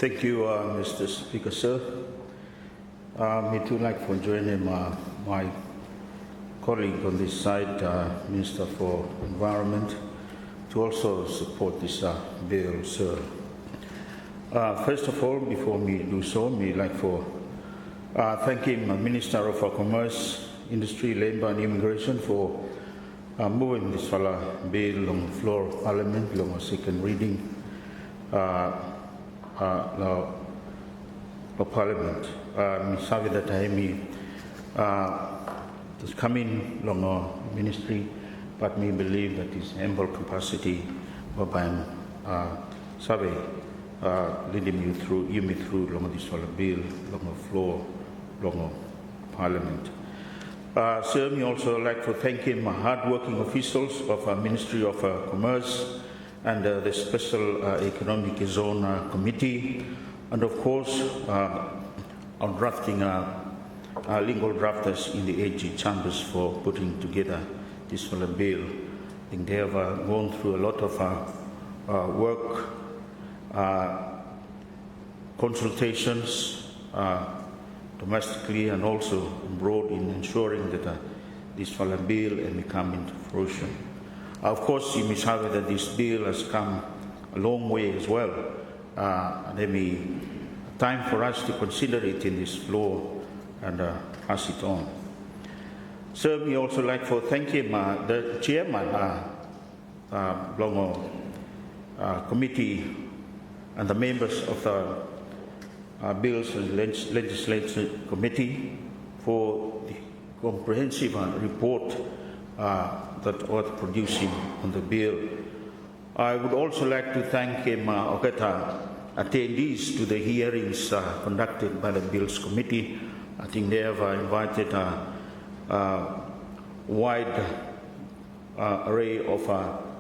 Thank you, Mr. Speaker, sir. Me too like for joining my colleague on this side, Minister for Environment, to also support this bill, sir. First of all, before me do so, me like for thanking Minister of Commerce, Industry, Labour and Immigration for moving this bill on the floor of Parliament, on a second reading of Parliament. Me sabi that I is coming along our ministry, but me believe that his ample capacity by sabi leading me through along this bill, along the floor, along Parliament. Sir, me also like to thank him, hard-working officials of our Ministry of Commerce and the Special Economic Zone Committee, and of course, our drafting legal drafters in the AG chambers for putting together this bill. I think they have gone through a lot of work, consultations domestically and also abroad in ensuring that this bill may come into fruition. Of course, you must have that this bill has come a long way as well. There may be time for us to consider it in this floor and pass it on. So we also like to thank him, the chairman, Longo committee, and the members of the Bills and Legislative Committee for the comprehensive report that was producing on the bill. I would also like to thank him, attendees to the hearings conducted by the Bills Committee. I think they have invited a wide array of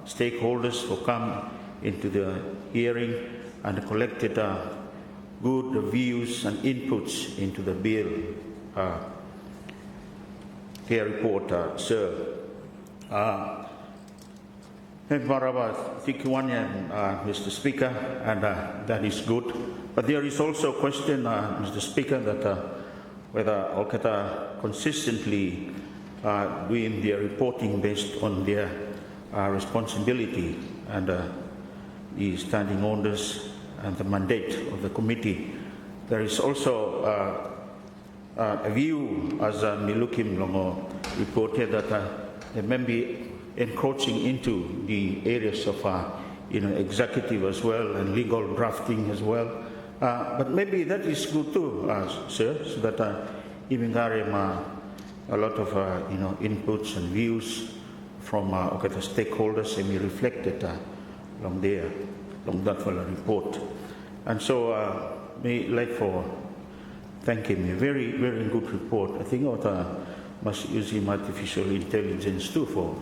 stakeholders to come into the hearing and collected good views and inputs into the bill. Here report, sir. Mr. Speaker, and that is good. But there is also a question, Mr. Speaker, that whether Okata consistently doing their reporting based on their responsibility and the standing orders and the mandate of the committee. There is also a view, as Milukim Longo reported, that they may be encroaching into the areas of executive as well and legal drafting as well. But maybe that is good too, sir, so that even a lot of inputs and views from the stakeholders may be reflected along there, along that report. And so may like for thank him, a very, very good report. I think must use him artificial intelligence too for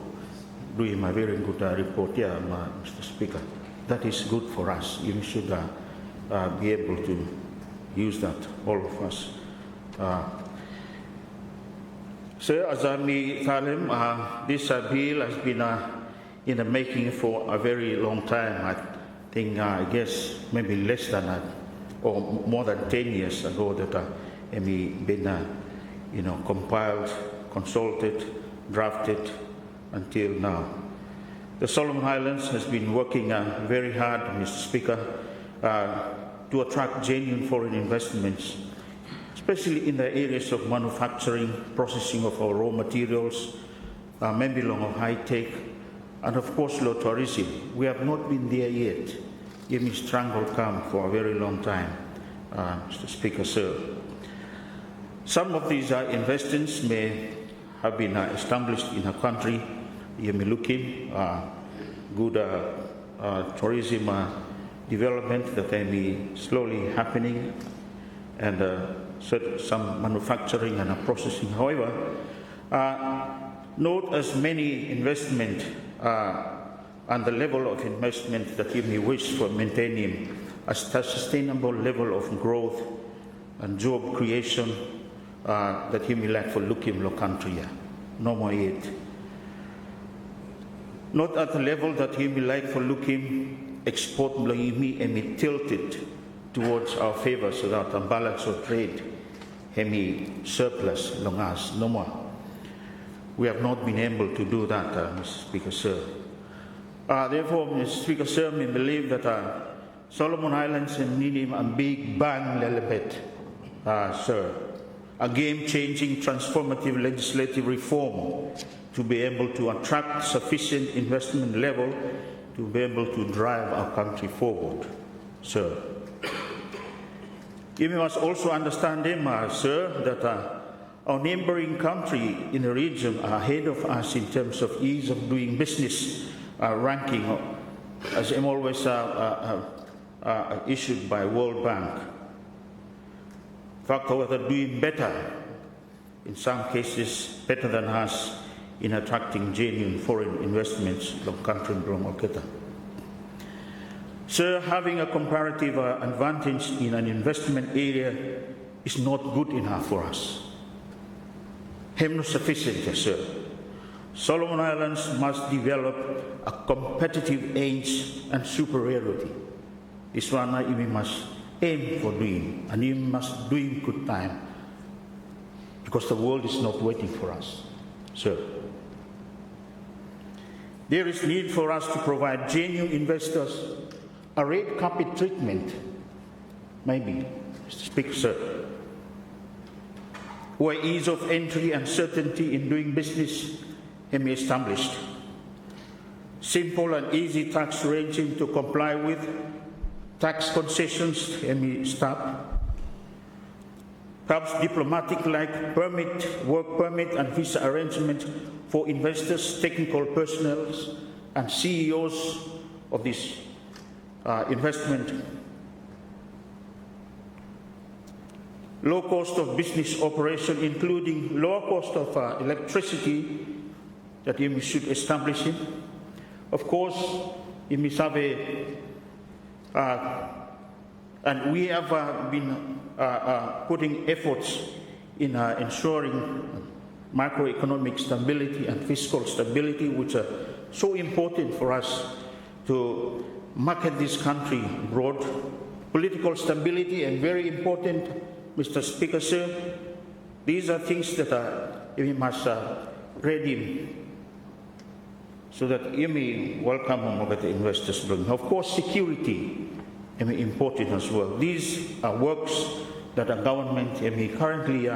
doing a very good report here, Mr. Speaker. That is good for us. You should be able to use that, all of us. Sir, as this bill has been in the making for a very long time. I think, I guess, maybe less than that, or more than 10 years ago that it been, compiled, consulted, drafted, until now. The Solomon Islands has been working very hard, Mr. Speaker, to attract genuine foreign investments, especially in the areas of manufacturing, processing of our raw materials, maybe along of high tech, and of course low tourism. We have not been there yet. Give me strangled come for a very long time, Mr. Speaker, sir. Some of these investments may have been established in a country. You may look in good tourism development that may be slowly happening, and some manufacturing and processing. However, not as many investment and the level of investment that you may wish for maintaining a sustainable level of growth and job creation that you may like for looking low country. No more yet. Not at the level that he may like for looking export me tilted towards our favor so that the balance of trade hemi surplus long as no more. We have not been able to do that, Mr. Speaker, sir. Therefore, Mr. Speaker, sir, we believe that Solomon Islands need a big bang little bit, sir. A game-changing, transformative legislative reform to be able to attract sufficient investment level to be able to drive our country forward, sir. You must also understand, sir, that our neighboring country in the region are ahead of us in terms of ease of doing business ranking, as I'm always issued by World Bank. In fact, however, doing better, in some cases, better than us in attracting genuine foreign investments from country Bromoketa. Sir, having a comparative advantage in an investment area is not good enough for us. Not sufficient, sir. Solomon Islands must develop a competitive edge and superiority. This one we must aim for doing, and we must do in good time, because the world is not waiting for us, sir. There is need for us to provide genuine investors a red carpet treatment, maybe, Mr. Speaker, sir, where ease of entry and certainty in doing business can be established. Simple and easy tax regime to comply with, tax concessions can be stopped. Perhaps diplomatic-like permit, work permit and visa arrangement for investors, technical personnel and CEOs of this investment. Low cost of business operation, including lower cost of electricity that we should establish it. Of course, we have and we have been putting efforts in ensuring macroeconomic stability and fiscal stability, which are so important for us to market this country abroad. Political stability and very important, Mr. Speaker, sir. These are things that we must ready so that you may welcome the investors. Of course, security is important as well. These are works that the government currently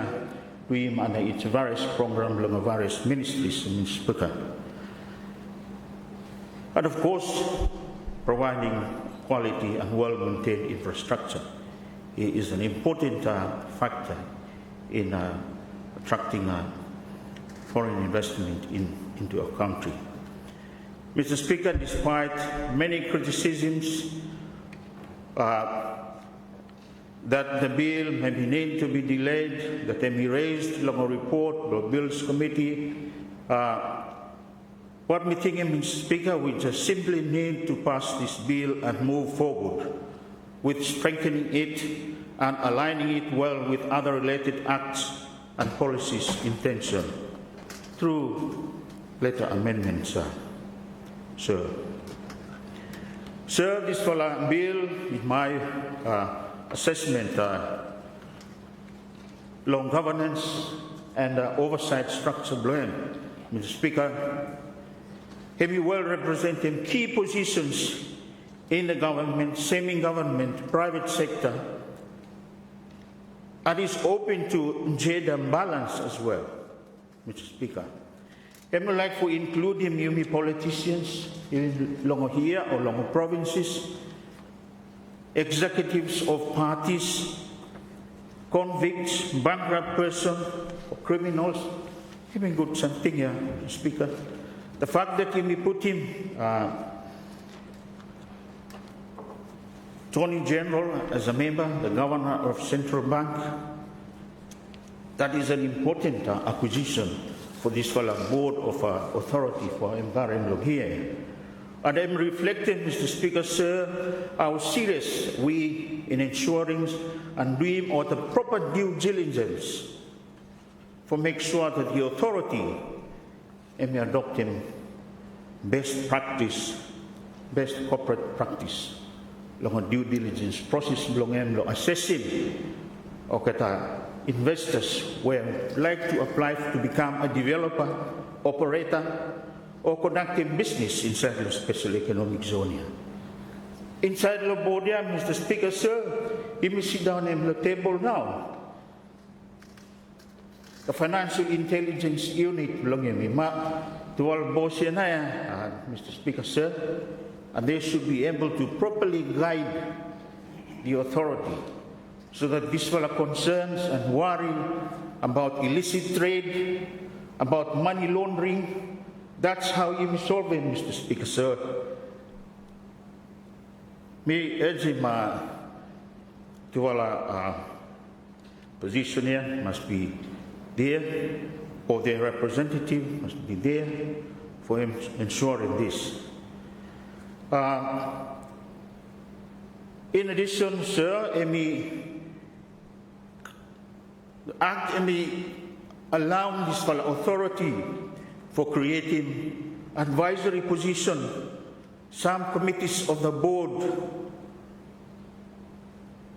doing under its various programs and various ministries, Mr. Speaker. And of course, providing quality and well-maintained infrastructure is an important factor in attracting foreign investment into our country. Mr. Speaker, despite many criticisms that the bill may be need to be delayed, that they be raised in a report, the Bills Committee, what we think, Mr. Speaker, we just simply need to pass this bill and move forward with strengthening it and aligning it well with other related acts and policies intention through later amendments, sir. Sir, this bill, in my assessment, long governance and oversight structure blend, Mr. Speaker, heavy well representing key positions in the government, semi-government, private sector, and is open to gender balance as well, Mr. Speaker. I would like to include him politicians in long here or long provinces, executives of parties, convicts, bankrupt persons, or criminals. Even good something here, Mr. Speaker. The fact that we put him Attorney General as a member, the Governor of Central Bank, that is an important acquisition for this board of authority for environment here. And I'm reflecting, Mr. Speaker, sir, how serious we in ensuring and doing all the proper due diligence for make sure that the authority and adopting best practice, best corporate practice long due diligence process belong lo assessing o kata investors were like to apply to become a developer, operator, or conducting business inside the special economic zone. Inside the board, Mr. Speaker, sir, you may sit down at the table now. The Financial Intelligence Unit belong to all boss Mr. Speaker, sir, and they should be able to properly guide the authority so that visual concerns and worry about illicit trade, about money laundering, that's how you solve it, Mr. Speaker, sir. Me urge to all position here must be there, or their representative must be there for ensuring this. In addition, sir, the Act allowing this authority for creating advisory position, some committees of the board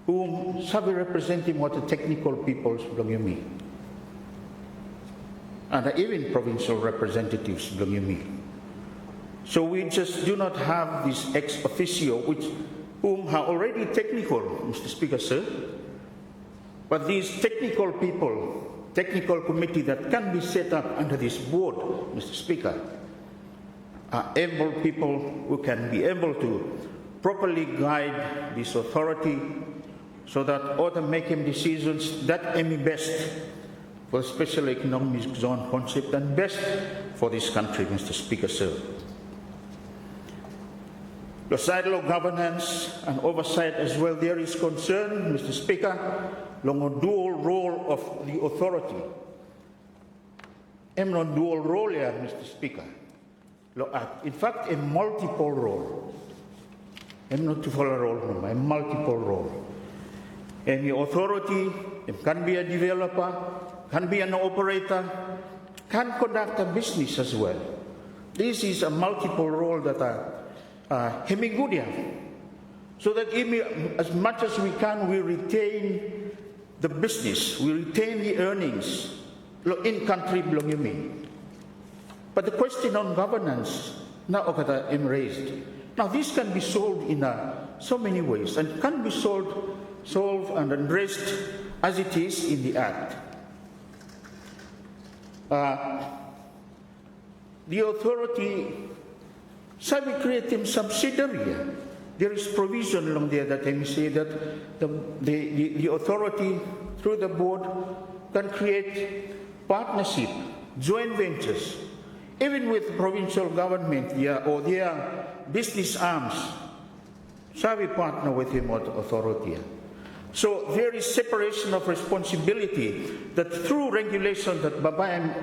whom shall be representing what the technical peoples belong me, and even provincial representatives belong me. So we just do not have this ex officio, whom are already technical, Mr. Speaker, sir. But these technical people, technical committee that can be set up under this board, Mr. Speaker, are able people who can be able to properly guide this authority so that order making decisions that may be best for the special economic zone concept and best for this country, Mr. Speaker, sir. The side of governance and oversight as well there is concern, Mr. Speaker, along a dual role of the authority. And on dual role here, Mr. Speaker. In fact, a multiple role. I'm not to follow a role, a multiple role. And the authority can be a developer, can be an operator, can conduct a business as well. This is a multiple role that hemigodia, so that as much as we can, we retain the business, we retain the earnings in country belong me. But the question on governance now I'm raised. Now this can be solved in so many ways and can be solved and addressed as it is in the Act. The authority shall we create a subsidiary. There is provision along there that I may say that the authority through the board can create partnership, joint ventures, even with provincial government or their business arms. Shall we partner with him or the authority? So there is separation of responsibility that through regulation that Babayam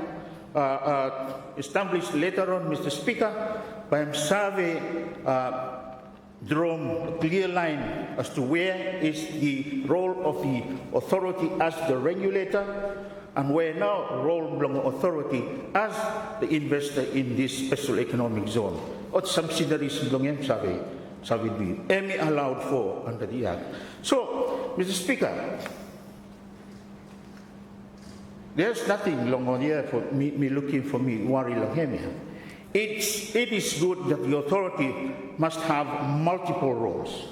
established later on, Mr. Speaker, by survey drawn a clear line as to where is the role of the authority as the regulator and where now role belong authority as the investor in this special economic zone. Or subsidiaries belong shall we be allowed for under the Act. So, Mr. Speaker, there's nothing long on here for me looking for me worry long here. It is good that the authority must have multiple roles.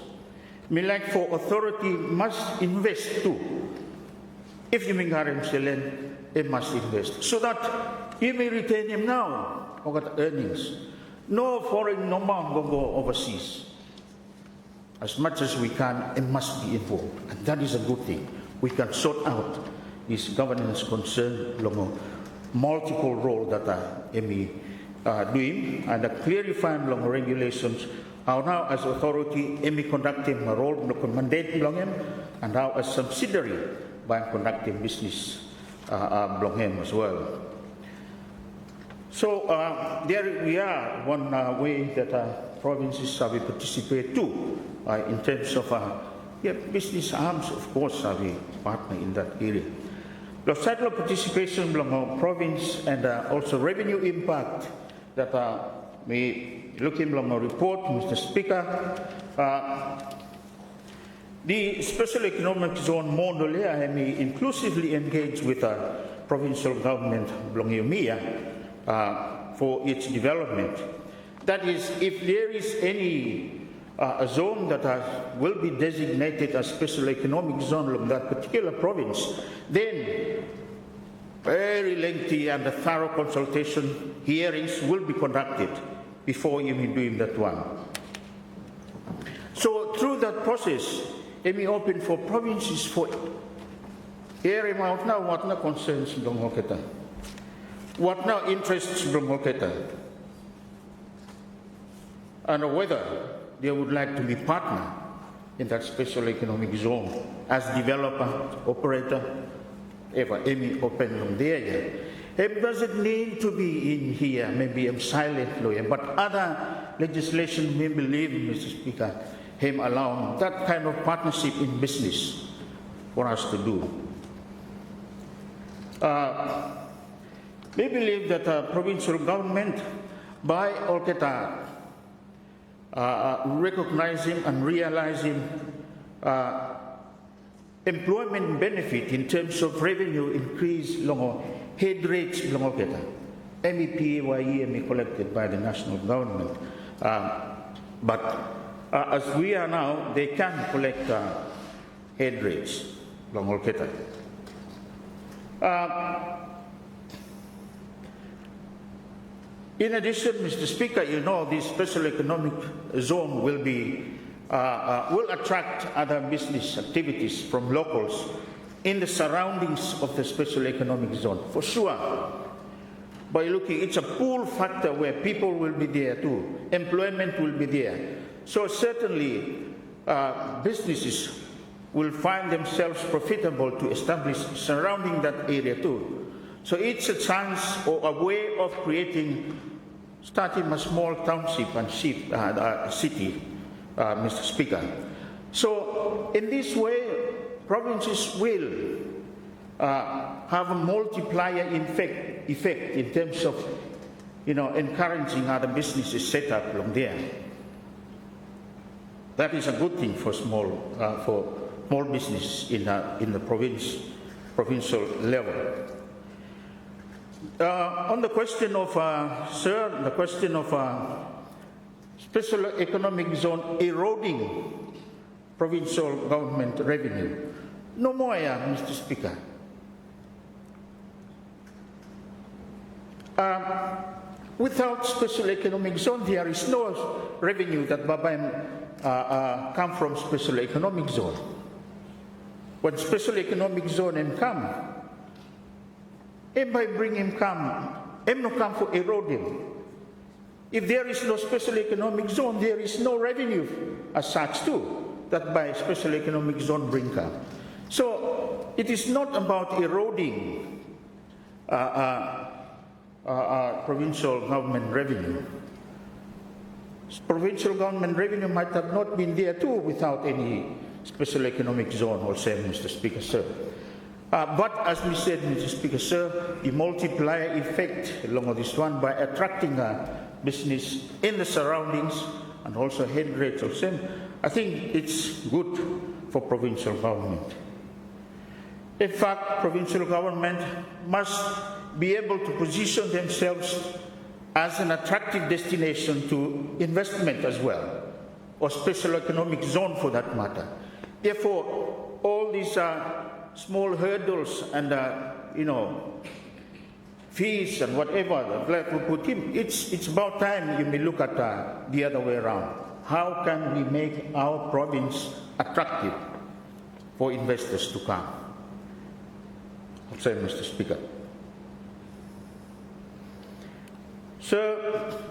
Me like for authority must invest too. If you make him selling, it must invest so that you may retain him now or get earnings. No foreign no man will go overseas. As much as we can, it must be involved, and that is a good thing. We can sort out this governance concern along multiple role that doing and clarifying along regulations. How now as authority, conducting a role mandate belong him, and now as subsidiary by conducting business belong him as well. So there we are, one way that provinces shall participate too, in terms of business arms, of course, shall be partner in that area. The federal participation belong province and also revenue impact that we looking along a report, Mr. Speaker. The special economic zone model may inclusively engage with the provincial government for its development. That is, if there is any a zone that will be designated as special economic zone of that particular province, then very lengthy and thorough consultation hearings will be conducted before even doing that one. So through that process, it may open for provinces for area out now what na concerns belong kita, what now interests belong kita, and whether they would like to be partner in that special economic zone as developer, operator, ever any open from there. It doesn't need to be in here, maybe I'm silent lawyer, but other legislation may believe, Mr. Speaker, him allow that kind of partnership in business for us to do. We believe that provincial government, by Olketa, recognizing and realizing employment benefit in terms of revenue increase long head rates belong kita. MEPYE collected by the national government. But as we are now, they can collect head rates belong kita. In addition, Mr. Speaker, you know, this special economic zone will attract other business activities from locals in the surroundings of the special economic zone, for sure. By looking, it's a pull factor where people will be there too, employment will be there. So certainly, businesses will find themselves profitable to establish surrounding that area too. So it's a chance or a way of creating, starting a small township and city, Mr. Speaker. So in this way, provinces will have a multiplier effect in terms of, encouraging other businesses set up along there. That is a good thing for small business in the provincial level. On the question of, special economic zone eroding provincial government revenue. No more, Mr. Speaker. Without special economic zone, there is no revenue that come from special economic zone. When special economic zone come, by bring him come, no come for eroding. If there is no special economic zone, there is no revenue as such too, that by special economic zone bring come. So it is not about eroding provincial government revenue. Provincial government revenue might have not been there too without any special economic zone, also, Mr. Speaker, sir. But as we said, Mr. Speaker, sir, the multiplier effect along this one by attracting business in the surroundings and also head rates also, I think it's good for provincial government. In fact, provincial government must be able to position themselves as an attractive destination to investment as well, or special economic zone for that matter. Therefore, all these small hurdles and fees and whatever that we put in, it's about time you may look at the other way around. How can we make our province attractive for investors to come? I'll say, Mr. Speaker. So,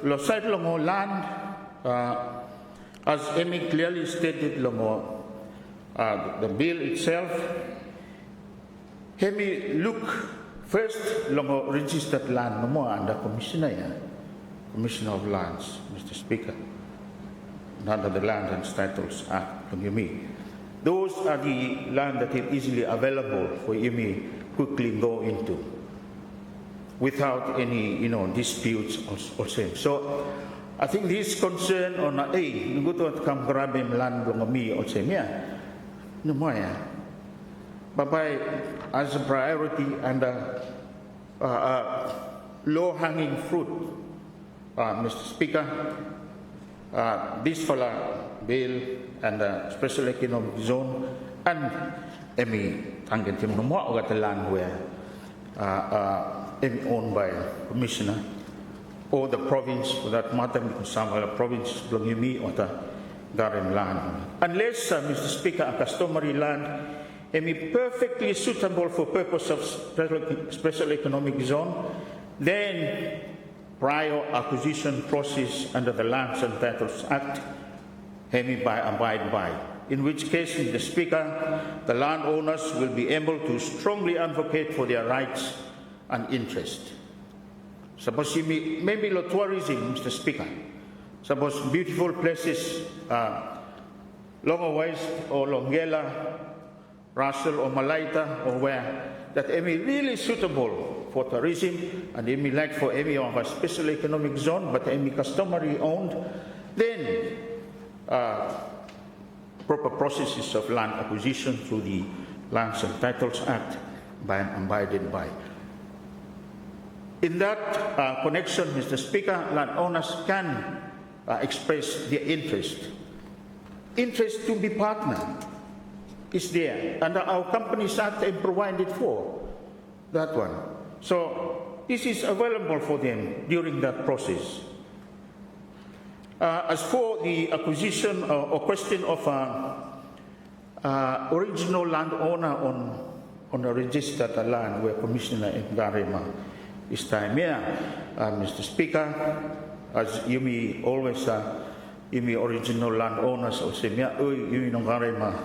losite longo land, as Amy clearly stated, longo the bill itself. Let me look first longo registered land no more under Commissioner of Lands, Mr. Speaker, under the Land and Titles Act. Those are the land that is easily available for you may quickly go into, without any disputes or same. So I think this concern on nuguto at kam grabe land long mi or same no more. But as a priority and low-hanging fruit, Mr. Speaker, this bill and special economic zone and tangent the land where owned by commissioner or the province for that matter, because some other provinces belong to me or the Garem land. Unless, Mr. Speaker, a customary land perfectly suitable for purpose of special economic zone, then prior acquisition process under the Lands and Titles Act abide by. In which case, Mr. Speaker, the landowners will be able to strongly advocate for their rights and interests. Suppose maybe tourism, Mr. Speaker. Suppose beautiful places, Longo West or Longela, Russell or Malaita, or where that really suitable for tourism and like for of a special economic zone, but customary owned, then proper processes of land acquisition through the Lands and Titles Act abided by. In that connection, Mr. Speaker, landowners can express their interest to be partner is there, and our Companies Act provided for that one. So this is available for them during that process. As for the acquisition or question of original landowner on a registered land where Commissioner Garema is time here, Mr. Speaker, as you may always original landowners or say, you know Garema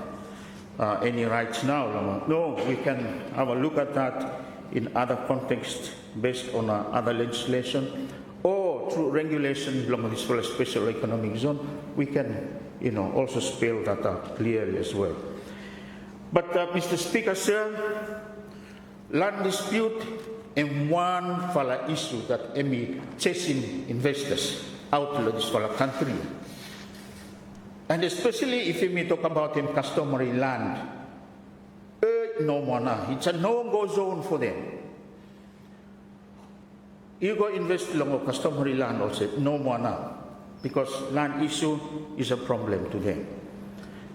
any rights now? No, we can have a look at that in other contexts based on other legislation or through regulation belonging to this special economic zone. We can, also spell that out clearly as well. But Mr. Speaker, sir, land dispute and one issue that chasing investors out of this country. And especially if you talk about customary land, no more now. It's a no-go zone for them. You go invest in customary land also, no more now, because land issue is a problem to them,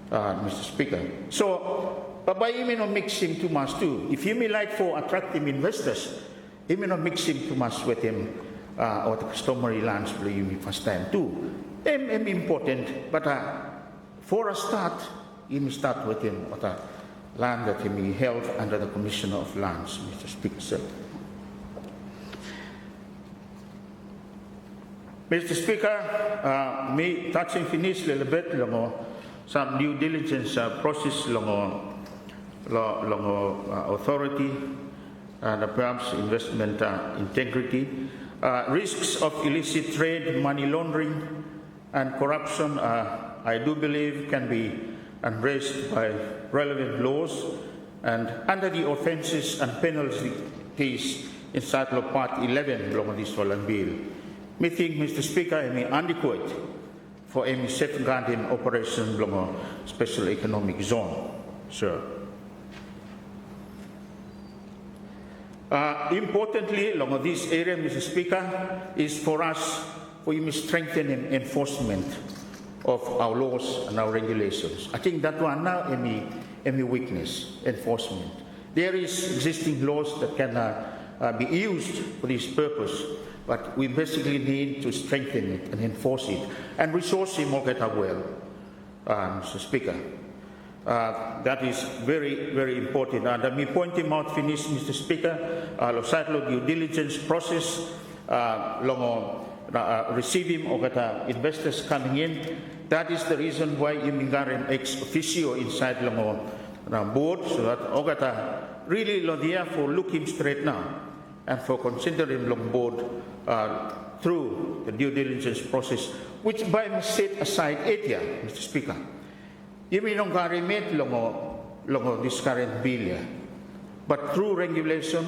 Mr. Speaker. So, but by mixing too much too. If you like for attracting investors, you mixing too much with them or the customary lands you first time too. Important, but for a start, you start with him with a land that he held under the Commissioner of Lands, Mr. Speaker, sir. Mr. Speaker, me touching finish a little bit some due diligence process authority and perhaps investment integrity, risks of illicit trade, money laundering, and corruption, I do believe, can be addressed by relevant laws and under the offences and penalties case in Title Part 11 of this bill. Me think, Mr. Speaker, adequate for any safeguarding operation of special economic zone, sir. Importantly, along this area, Mr. Speaker, is for us for strengthening enforcement of our laws and our regulations. I think that one now any weakness, enforcement. There is existing laws that can be used for this purpose, but we basically need to strengthen it and enforce it and resource it more well, Mr. Speaker. That is very, very important. And let me point him out, finish, Mr. Speaker, the due diligence process, receiving of investors coming in. That is the reason why Imingarem ex officio inside the board, so that Ogata really there for looking straight now and for considering long board through the due diligence process, which by me set aside 8 years, Mr. Speaker. Imingarem made this current bill, but through regulation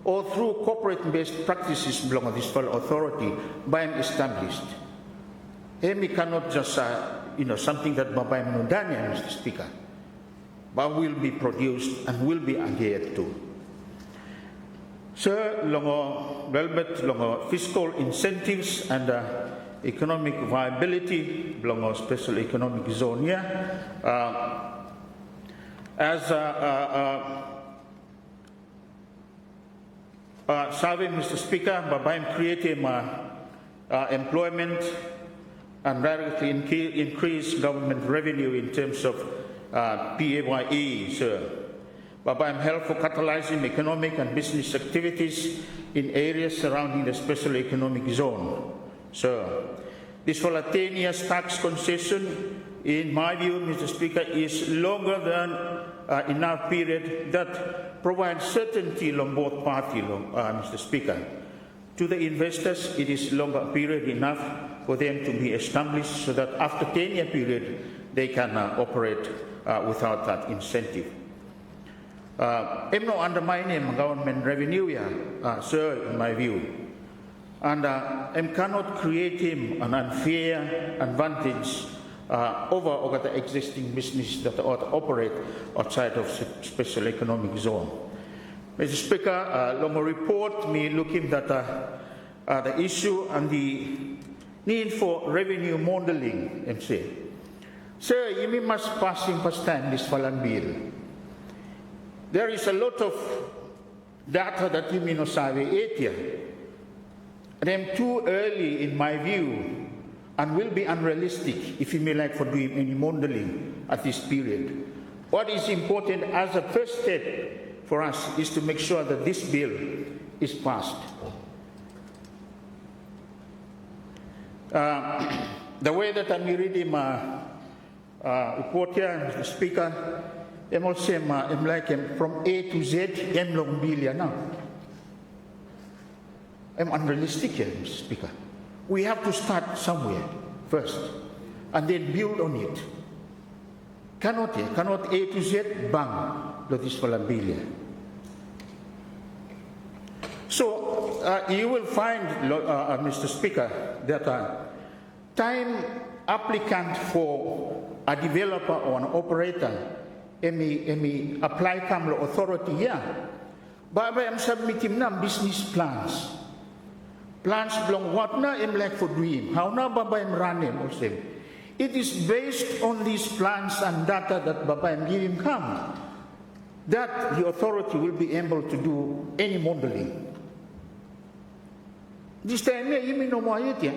or through corporate-based practices belong to this authority by established. We cannot just, something that by Mudania, Mr. Speaker. but will be produced and will be adhered to. Sir, longo velvet longo fiscal incentives and economic viability longo special economic zone here. As Sabi, Mr. Speaker, by creating employment and radically increase government revenue in terms of PAYE, sir. But I'm helpful catalyzing economic and business activities in areas surrounding the special economic zone, sir. This voluntaneous tax concession, in my view, Mr. Speaker, is longer than enough period that provides certainty on both parties, Mr. Speaker. To the investors, it is longer period enough for them to be established so that after 10-year period, they can operate without that incentive. I'm not undermining government revenue, sir, in my view. And I cannot create him an unfair advantage over the existing business that operate outside of special economic zone. Mr. Speaker, long report me looking at the issue and the need for revenue modeling, MC. Sir, you must passing first time this Falan bill. There is a lot of data that you may not have here. And I'm too early in my view and will be unrealistic if you may like for doing any modeling at this period. What is important as a first step for us is to make sure that this bill is passed. The way that I'm reading my report here, Mr. Speaker, I'm also from A to Z, I'm long billion now. I'm unrealistic here, Mr. Speaker. We have to start somewhere first and then build on it. Cannot A to Z, bang, this billion. So you will find, Mr. Speaker, that time applicant for a developer or an operator apply come authority here. But I'm submitting them business plans. Plans belong what na like for dream. How na I'm running also. It is based on these plans and data that I'm giving come that the authority will be able to do any modeling. This time you may know why it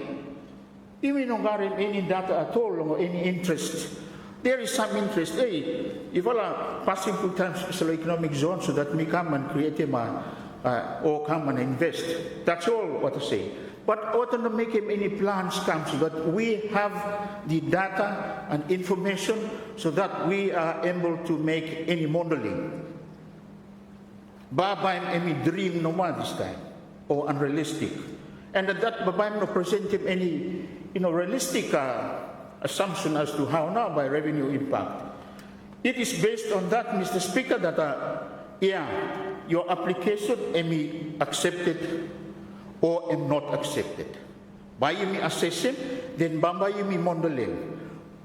you may not get any data at all or any interest. There is some interest. Hey, if all are passing through time special economic zone so that we come and create him or come and invest. That's all what I say. But ought to make him any plans come so that we have the data and information so that we are able to make any modeling. Babaim any dream no more this time or unrealistic. And that Babaim no present him any realistic assumption as to how now by revenue impact. It is based on that, Mr. Speaker, that your application am accepted or am not accepted. By you assessing, then bamba you modeling.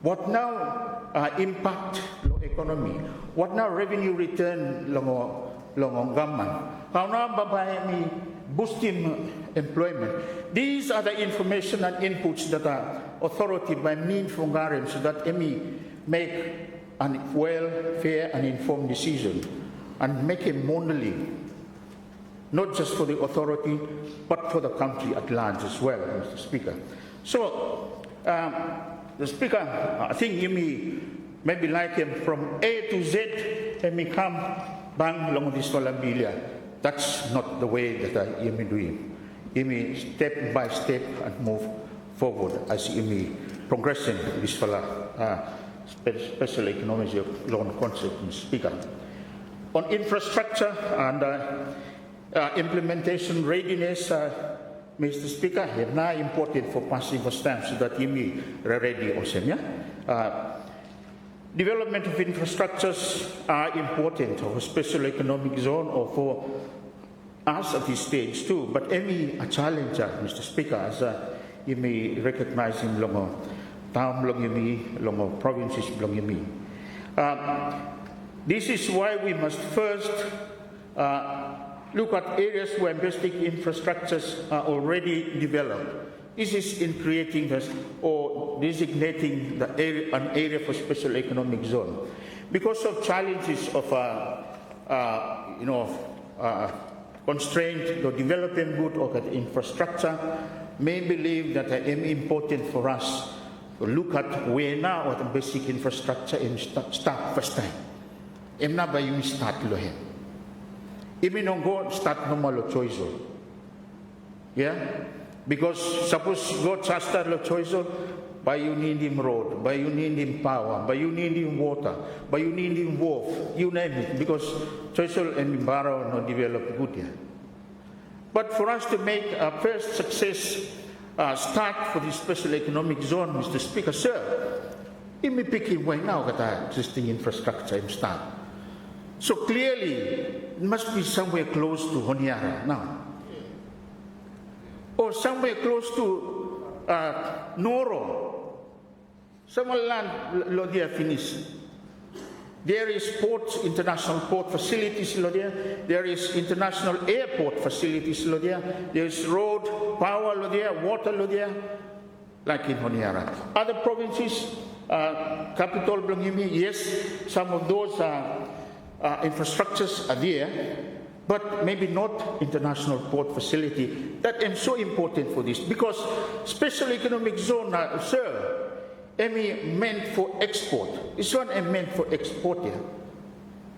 What now impact lo economy? What now revenue return long government? How now bamba boosting employment? These are the information and inputs that are authority by means from Garen so that make a well, fair and informed decision and make a modeling, not just for the authority, but for the country at large as well, Mr. Speaker. So, the Speaker, I think you maybe like him from A to Z, and me come bang along this Valabilia. That's not the way that you may do it. You may step by step and move forward as you may progressing this special economic zone concept, Mr. Speaker. On infrastructure and implementation readiness, Mr. Speaker, it's now important for passing for stamps so that you may ready also. Development of infrastructures are important for a special economic zone or for us at this stage too. But any challenge, Mr. Speaker, as you may recognize in town long provinces long This is why we must first look at areas where basic infrastructures are already developed. This is in creating this or designating the area, an area for special economic zone. Because of challenges of constraint to developing good or infrastructure, may believe that it is important for us to look at where now what the basic infrastructure in start first time. Emna ba yung start lohen. Iminonggo start normal lo choiseul. Yeah? Because suppose God start lo choiseul, by you need him road, by you need him power, by you need him water, by you need him wharf, you name it, because choiseul and Barrow no develop good here. But for us to make a first success start for the special economic zone, Mr. Speaker, sir, imi picking way now kata existing infrastructure in start. So clearly, it must be somewhere close to Honiara now. Or somewhere close to Noro. Somewhere land Lodia finish. There is ports, international port facilities Lodia. There is international airport facilities Lodia. There is road, power Lodia, water Lodia, like in Honiara. Other provinces, capital Blangimi, yes, some of those infrastructures are there, but maybe not international port facility. That is so important for this, because special economic zone, sir, meant for export. This one is meant for export here.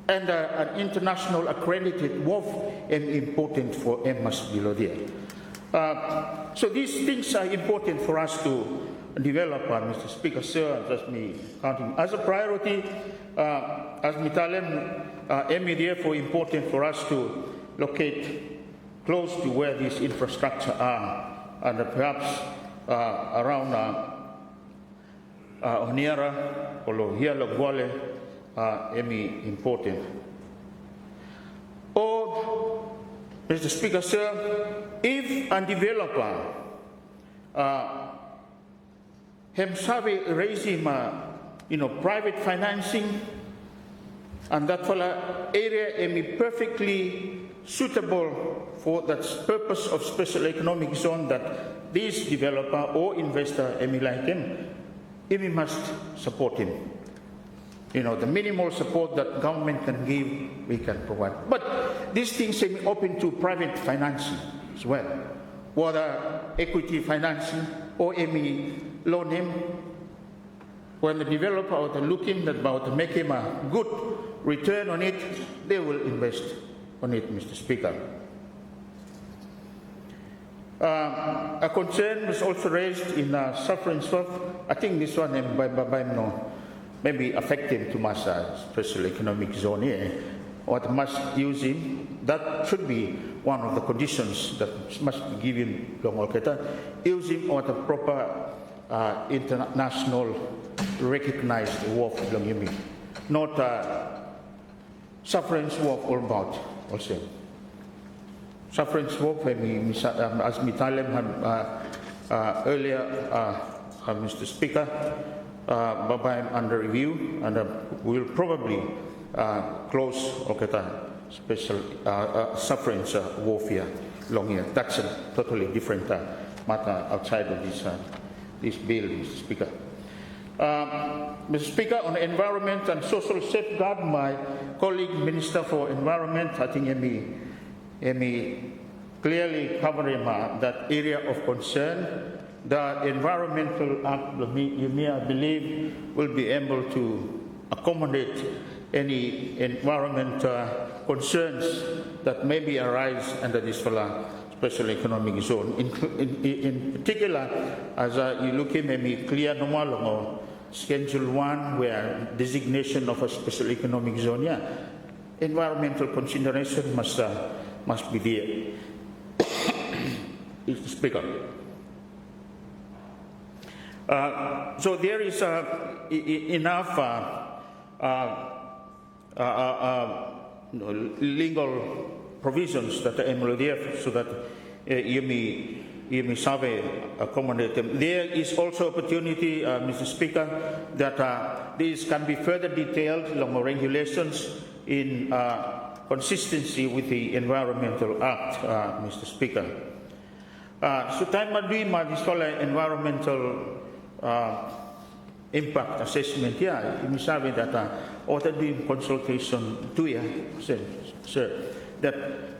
And an international accredited wharf is important for must below there. So these things are important for us to develop, Mr. Speaker, sir, just me counting. As a priority, as Mitalem, therefore important for us to locate close to where these infrastructure are, and perhaps around Honiara or Lohia Logwale, important. Or, Mr. Speaker, sir, if a developer himself raising private financing, and that area is perfectly suitable for that purpose of special economic zone, that this developer or investor like him, we must support him. The minimal support that government can give, we can provide. But these things are open to private financing as well, whether equity financing or loan him. When the developer are looking about to make him a good return on it, they will invest on it, Mr. Speaker. A concern was also raised in suffering swap. I think this one maybe affecting too much special economic zone here. What must use him, that should be one of the conditions that must be given long using or the proper international recognized wharf long not suffering swap all about also. Suffering swap, as Mitalem had earlier, Mr. Speaker, under review, and we'll probably close special suffering warfare long here. That's a totally different matter outside of this bill, Mr. Speaker. Mr. Speaker, on environment and social safeguard, my colleague Minister for Environment, I think Amy clearly covering that area of concern. The Environmental Act, I believe, will be able to accommodate any environment concerns that maybe arise under this special economic zone. In particular, as you look at maybe clear normal or Schedule 1, where designation of a special economic zone, environmental consideration must be there. Mr. Speaker. So there is enough legal provisions that are there so that may accommodate them. There is also opportunity, Mr. Speaker, that these can be further detailed along the regulations in consistency with the Environmental Act, Mr. Speaker. So time madui madisola environmental impact assessment ya imisabi that author doing consultation to ya sir that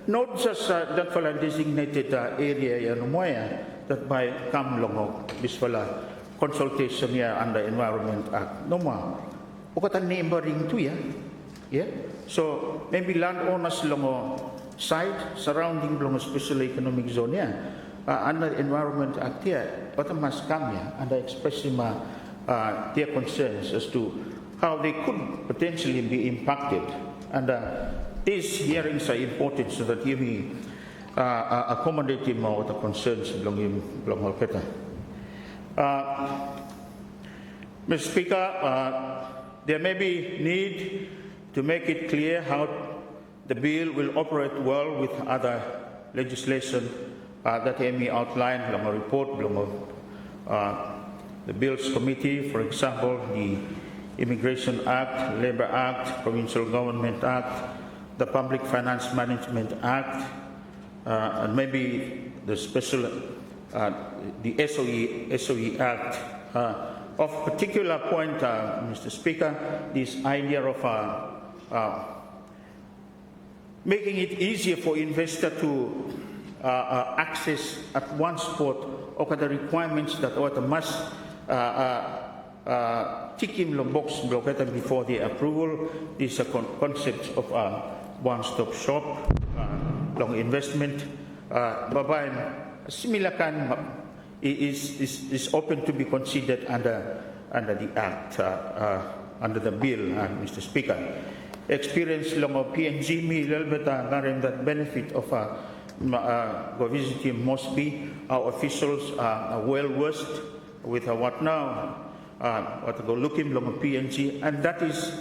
not just that fala designated area ya numoya that by come long this fala consultation ya under Environment Act no ma ukatan neighboring to ya yeah so maybe landowners long side surrounding long special economic zone ya under Environment Act here, what must come here and expressing their concerns as to how they could potentially be impacted. And these hearings are important so that you may accommodate him or the concerns belonging Malpeta. Mr. Speaker, there may be need to make it clear how the bill will operate well with other legislation that Amy outlined in a report the Bills Committee, for example, the Immigration Act, Labour Act, Provincial Government Act, the Public Finance Management Act, and maybe the special, the SOE Act. Of particular point, Mr. Speaker, this idea of making it easier for investor to access at one spot or the requirements that must tick him the box before the approval. These are concepts of one-stop shop, long investment. Similar kind is open to be considered under the Act, under the bill, Mr. Speaker. Experience long of PNG me little bit that benefit of go visit him must be our officials are well versed with what now what go look him long of PNG, and that is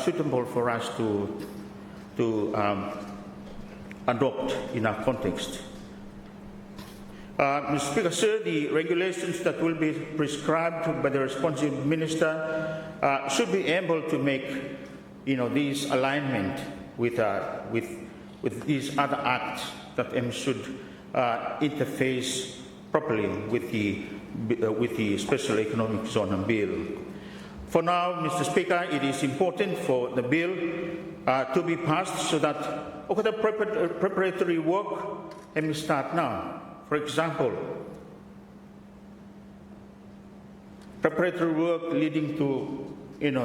suitable for us to adopt in our context. Mr. Speaker, sir, the regulations that will be prescribed by the responsible minister should be able to make these alignment with these other acts that should interface properly with the Special Economic Zone Bill. For now, Mr. Speaker, it is important for the bill to be passed so that the preparatory work can start now. For example, preparatory work leading to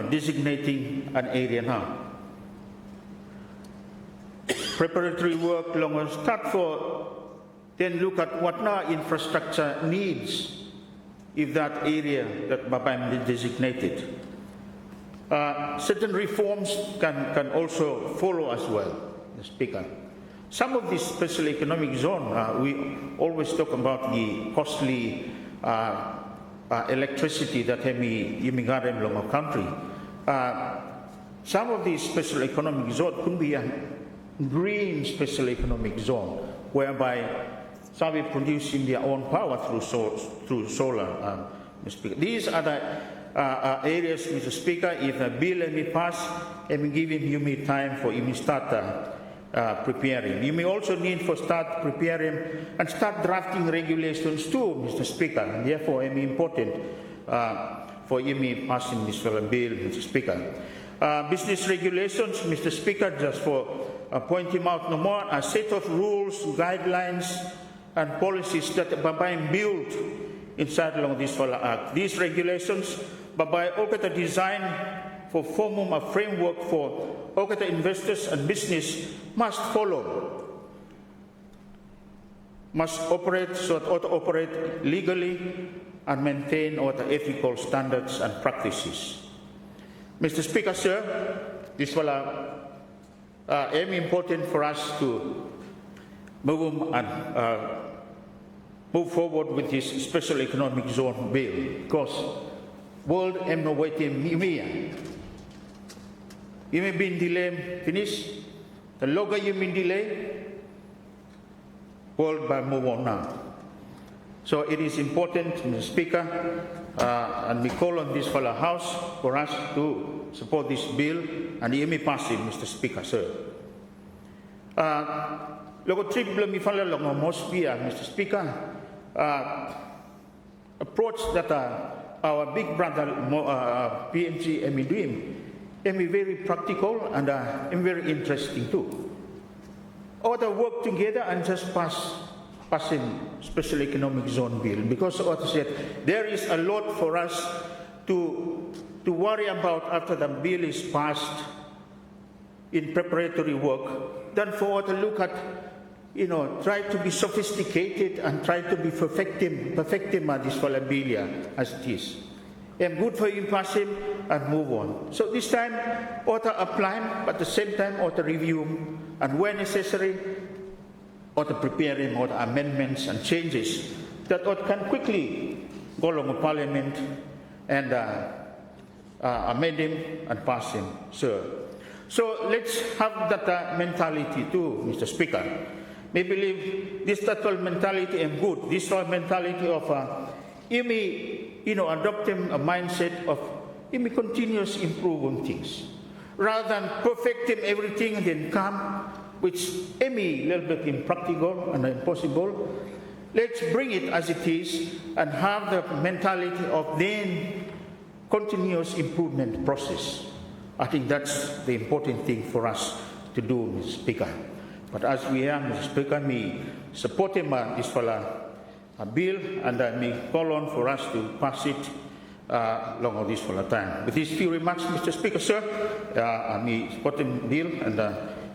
designating an area now. Preparatory work long start for, then look at what now infrastructure needs if that area that Babam is designated. Certain reforms can also follow as well, the Speaker. Some of this special economic zone, we always talk about the costly electricity that imigarem long of country. Some of these special economic zone could be a green special economic zone, whereby some are producing their own power through solar. These are the areas, Mr. Speaker. If a bill may pass, giving you may time for you may start preparing. You may also need for start preparing and start drafting regulations too, Mr. Speaker. And therefore, it is important for you may passing this bill, Mr. Speaker. Business regulations, Mr. Speaker, just for pointing out no more, a set of rules, guidelines, and policies that Babay built inside along this Act. These regulations, Babay Okata design for forming a framework for Okata investors and business must follow, must operate so that operate legally and maintain ethical standards and practices. Mr. Speaker, sir, this will important for us to move forward with this special economic zone bill, because world no waiting you may be delay finish the longer you mean delay world by move on now. So it is important, Mr. Speaker, and we call on this fellow House for us to support this bill, and you may pass it, Mr. Speaker, sir. Logo triple mi fala longo Mosbia, Mr. Speaker, approach that our big brother PMG Emi doing, Emi very practical and very interesting too. All the work together and just passing special economic zone bill, because what I said, there is a lot for us to worry about after the bill is passed in preparatory work, than for to look at, try to be sophisticated and try to be perfecting this bill as it is. And good for you pass him and move on. So this time, ought to apply, but at the same time, ought to review, and where necessary, ought to prepare him, ought amendments and changes that ought can quickly go along with Parliament and amend him and pass him, sir. So let's have that mentality too, Mr. Speaker. We believe this total mentality is good. This mentality of adopting a mindset of continuous improve on things, rather than perfecting everything and then come, which a little bit impractical and impossible. Let's bring it as it is and have the mentality of then continuous improvement process. I think that's the important thing for us to do, Mr. Speaker. But as we are, Mr. Speaker, me support him this bill, and me call on for us to pass it along of this time. With these few remarks, Mr. Speaker, sir, me support the bill and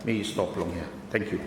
me stop long here. Thank you.